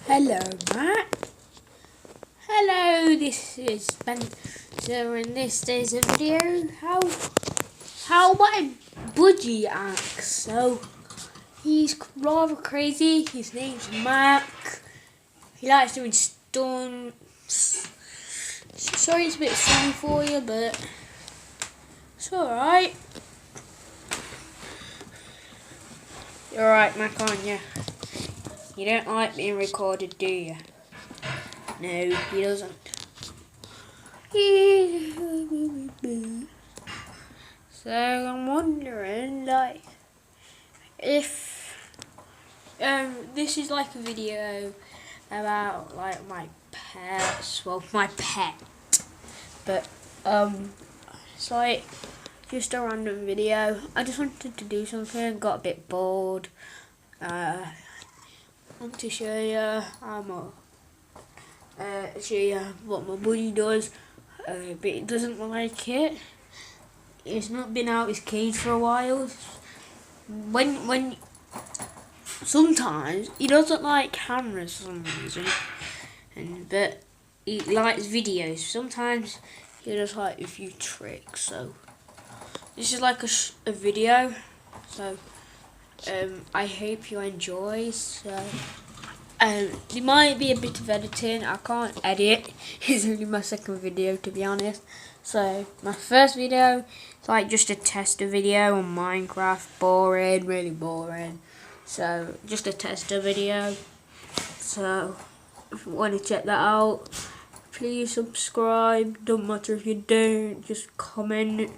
Hello, Matt. Hello, this is Spencer, and this is a video how my budgie acts. So he's rather crazy. His name's Macc. He likes doing stunts. Sorry, it's a bit silly for you, but it's alright. You're alright, Mac, aren't you? You don't like being recorded, do you? No, he doesn't. So I'm wondering, like, if this is like a video about like my pets, well, my pet, but it's like just a random video. I just wanted to do something, got a bit bored. I want to show you what my buddy does, but he doesn't like it. He's not been out his cage for a while. When sometimes he doesn't like cameras for some reason, but he likes videos. Sometimes he does like a few tricks. So this is like a video. So I hope you enjoy. So there might be a bit of editing. I can't edit. It's only my second video, to be honest. So my first video is like just a tester video on Minecraft. Boring, really boring. So just a tester video. So if you want to check that out, please subscribe. Don't matter if you don't. Just comment.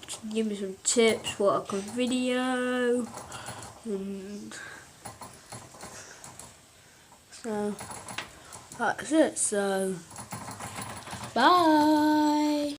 Just give me some tips. What a good video. And so that's it. So bye.